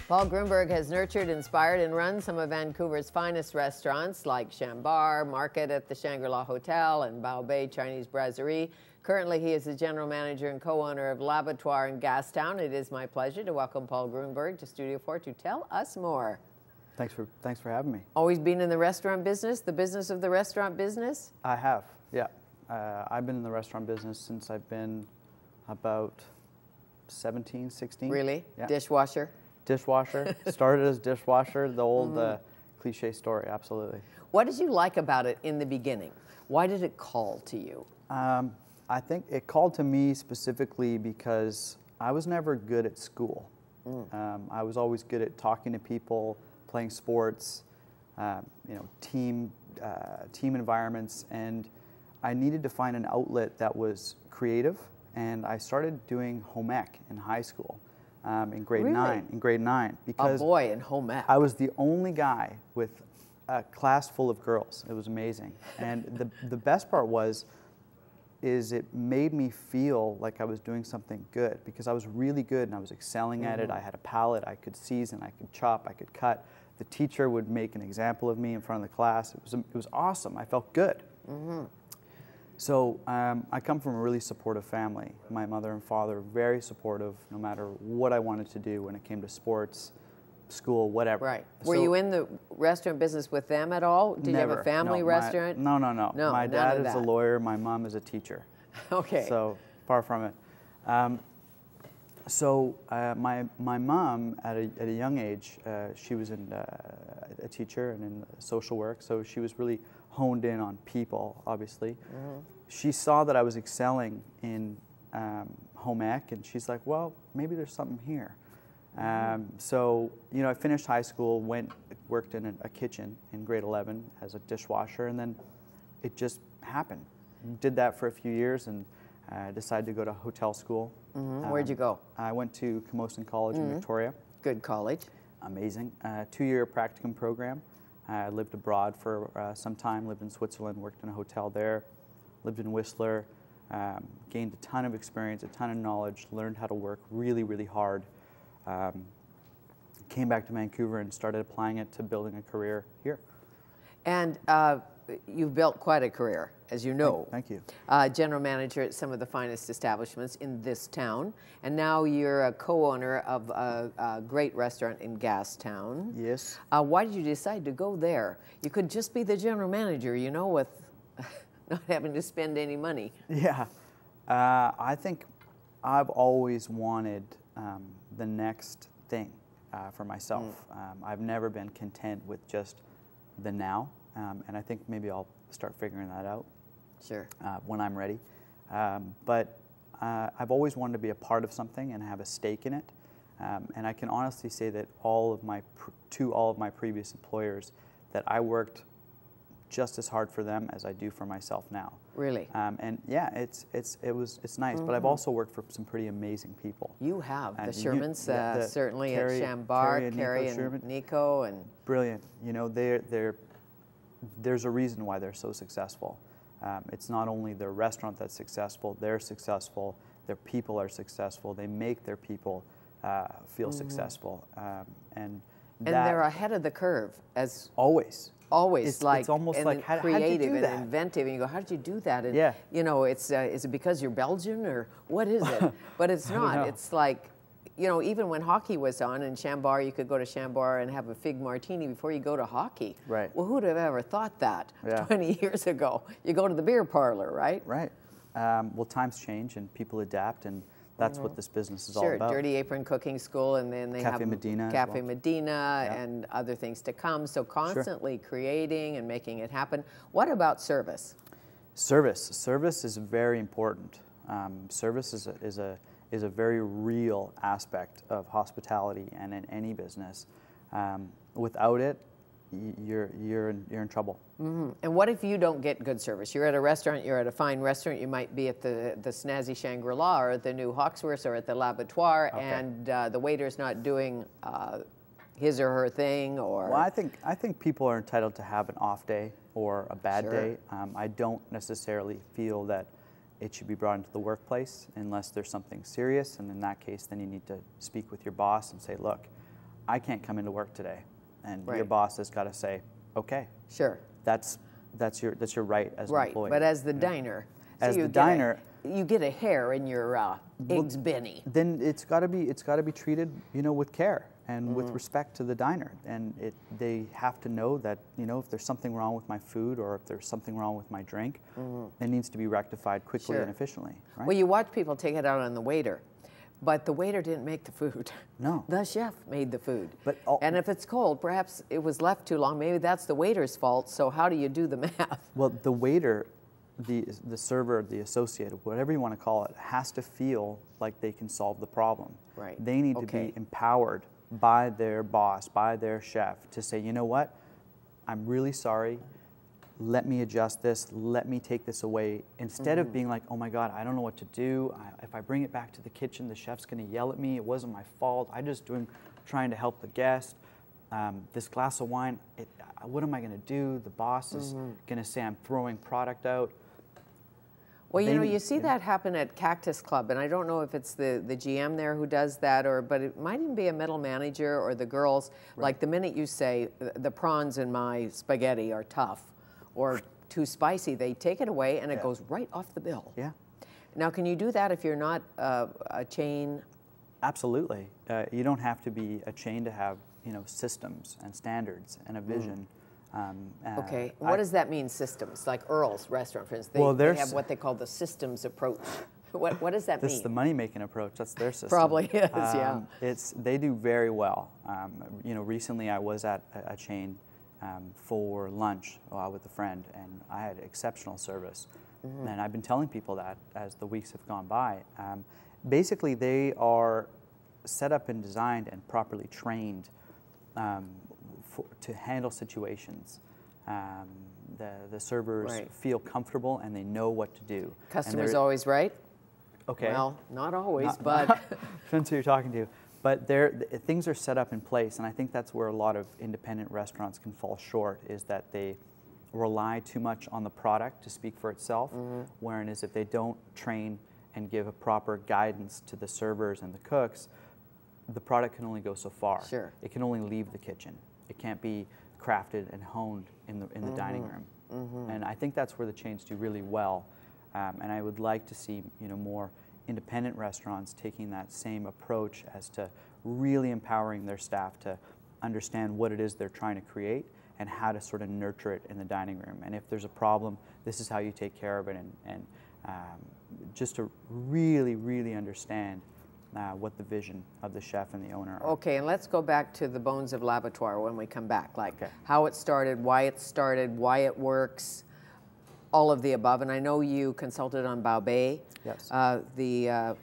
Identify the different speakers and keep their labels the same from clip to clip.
Speaker 1: Paul Grunberg has nurtured, inspired, and run some of Vancouver's finest restaurants like Chambar Market at the Shangri-La Hotel and Bao Bay Chinese Brasserie. Currently, he is the general manager and co-owner of L'Abattoir in Gastown. It is my pleasure to welcome Paul Grunberg to Studio 4 to tell us more.
Speaker 2: Thanks for having me.
Speaker 1: Always been in the restaurant business, the business of the restaurant business?
Speaker 2: I have, yeah. I've been in the restaurant business since I've been about 17, 16.
Speaker 1: Really?
Speaker 2: Yeah.
Speaker 1: Dishwasher?
Speaker 2: Dishwasher. Started as dishwasher, the old cliche story, absolutely.
Speaker 1: What did you like about it in the beginning? Why did it call to you?
Speaker 2: I think it called to me specifically because I was never good at school. I was always good at talking to people, playing sports, team environments, and I needed to find an outlet that was creative. And I started doing home ec in high school, in grade nine. In grade 9, because
Speaker 1: a boy in home ec.
Speaker 2: I was the only guy with a class full of girls. It was amazing, and the best part is it made me feel like I was doing something good because I was really good and I was excelling at it. I had a palate. I could season. I could chop. I could cut. The teacher would make an example of me in front of the class. It was awesome. I felt good. So I come from a really supportive family. My mother and father were very supportive no matter what I wanted to do when it came to sports, school, whatever.
Speaker 1: Right. Were you in the restaurant business with them at all? Did you have a family restaurant?
Speaker 2: No. My dad is a lawyer. My mom is a teacher.
Speaker 1: Okay.
Speaker 2: So far from it. My mom, at a young age, she was a teacher and in social work, so she was really honed in on people, obviously. She saw that I was excelling in home ec, and she's like, well, maybe there's something here. So, I finished high school, worked in a kitchen in grade 11 as a dishwasher, and then it just happened. Did that for a few years and decided to go to hotel school.
Speaker 1: Where'd you go?
Speaker 2: I went to Camosun College in Victoria.
Speaker 1: Good college.
Speaker 2: Amazing. 2-year practicum program. I lived abroad for some time, lived in Switzerland, worked in a hotel there, lived in Whistler, gained a ton of experience, a ton of knowledge, learned how to work really, really hard. Came back to Vancouver and started applying it to building a career here.
Speaker 1: And you've built quite a career, as you know.
Speaker 2: Thank you.
Speaker 1: General manager at some of the finest establishments in this town, and now you're a co-owner of a great restaurant in Gastown.
Speaker 2: Yes.
Speaker 1: Why did you decide to go there? You could just be the general manager, with not having to spend any money.
Speaker 2: Yeah. I think I've always wanted the next thing for myself. I've never been content with just the now. And I think maybe I'll start figuring that out.
Speaker 1: Sure.
Speaker 2: When I'm ready. But I've always wanted to be a part of something and have a stake in it. And I can honestly say that all of my previous employers, that I worked just as hard for them as I do for myself now.
Speaker 1: Really?
Speaker 2: And yeah, it's nice. But I've also worked for some pretty amazing people.
Speaker 1: You have the Shermans, certainly
Speaker 2: Carrie,
Speaker 1: at Chambar, Carrie and
Speaker 2: Sherman.
Speaker 1: Nico, and
Speaker 2: brilliant. There's a reason why they're so successful. It's not only their restaurant that's successful, they're successful, their people are successful, they make their people feel successful. And
Speaker 1: they're ahead of the curve, as
Speaker 2: always.
Speaker 1: Always,
Speaker 2: it's almost like
Speaker 1: creative
Speaker 2: and
Speaker 1: inventive, and you go, how did you do that? And
Speaker 2: yeah.
Speaker 1: Is it because you're Belgian or what is it? But it's not. It's like, even when hockey was on in Chambar, you could go to Chambar and have a fig martini before you go to hockey.
Speaker 2: Right.
Speaker 1: Well, who'd have ever thought that 20 years ago? You go to the beer parlor, right?
Speaker 2: Right. Well, times change and people adapt, and that's what this business is all about.
Speaker 1: Sure, Dirty Apron Cooking School, and then they have
Speaker 2: Medina
Speaker 1: Cafe Medina and other things to come. So constantly creating and making it happen. What about service?
Speaker 2: Service is very important. Service is a very real aspect of hospitality and in any business. Without it, you're in trouble.
Speaker 1: And what if you don't get good service? You're at a restaurant, you're at a fine restaurant, you might be at the snazzy Shangri-La or at the new Hawksworth or at the L'Abattoir, and the waiter's not doing his or her thing, or...
Speaker 2: Well, I think people are entitled to have an off day or a bad day. I don't necessarily feel that it should be brought into the workplace unless there's something serious, and in that case, then you need to speak with your boss and say, look, I can't come into work today, and
Speaker 1: Right.
Speaker 2: your boss has got to say, okay,
Speaker 1: Sure.
Speaker 2: that's your right as an employee.
Speaker 1: Right, but as the diner, so
Speaker 2: As
Speaker 1: you
Speaker 2: the
Speaker 1: get
Speaker 2: diner,
Speaker 1: you get a hair in your eggs binny.
Speaker 2: then it's got to be treated, with care and with respect to the diner, and they have to know that, if there's something wrong with my food or if there's something wrong with my drink, it needs to be rectified quickly
Speaker 1: Sure.
Speaker 2: and efficiently. Right?
Speaker 1: Well, you watch people take it out on the waiter, but the waiter didn't make the food.
Speaker 2: No.
Speaker 1: The chef made the food.
Speaker 2: But
Speaker 1: and if it's cold, perhaps it was left too long. Maybe that's the waiter's fault. So how do you do the math?
Speaker 2: Well, the waiter, the server, the associate, whatever you want to call it, has to feel like they can solve the problem.
Speaker 1: Right.
Speaker 2: They need to be empowered by their boss, by their chef, to say, you know what, I'm really sorry. Let me adjust this. Let me take this away. Instead of being like, oh my God, I don't know what to do. If I bring it back to the kitchen, the chef's going to yell at me. It wasn't my fault. I'm just trying to help the guest. This glass of wine, what am I going to do? The boss is going to say I'm throwing product out.
Speaker 1: Well, you see that happen at Cactus Club, and I don't know if it's the GM there who does that, but it might even be a middle manager or the girls. Right. Like the minute you say, the prawns in my spaghetti are tough or too spicy, they take it away and it goes right off the bill.
Speaker 2: Yeah.
Speaker 1: Now, can you do that if you're not a chain?
Speaker 2: Absolutely. You don't have to be a chain to have, systems and standards and a vision.
Speaker 1: Okay. What does that mean, systems? Like Earl's restaurant, for instance, they have what they call the systems approach. What does that mean?
Speaker 2: This is the money-making approach. That's their system.
Speaker 1: Probably is, yeah.
Speaker 2: They do very well. Recently I was at a chain for lunch with a friend, and I had exceptional service. And I've been telling people that as the weeks have gone by. Basically, they are set up and designed and properly trained to handle situations. The servers feel comfortable and they know what to do.
Speaker 1: Customers always right?
Speaker 2: Okay.
Speaker 1: Well, not always, but
Speaker 2: depends who you're talking to. But things are set up in place, and I think that's where a lot of independent restaurants can fall short, is that they rely too much on the product to speak for itself, whereas if they don't train and give a proper guidance to the servers and the cooks, the product can only go so far.
Speaker 1: Sure.
Speaker 2: It can only leave the kitchen. It can't be crafted and honed in the dining room. And I think that's where the chains do really well. And I would like to see more independent restaurants taking that same approach as to really empowering their staff to understand what it is they're trying to create and how to sort of nurture it in the dining room. And if there's a problem, this is how you take care of it, and just to really, really understand what the vision of the chef and the owner are.
Speaker 1: Okay, and let's go back to the bones of l'abattoir when we come back, like how it started, why it works, all of the above. And I know you consulted on Bao Bei,
Speaker 2: yes,
Speaker 1: the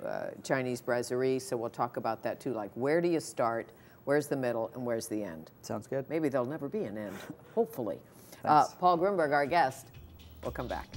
Speaker 1: Chinese brasserie, so we'll talk about that too. Like, where do you start, where's the middle, and where's the end?
Speaker 2: Sounds good.
Speaker 1: Maybe there'll never be an end, hopefully.
Speaker 2: Thanks.
Speaker 1: Paul Grunberg, our guest. We'll come back.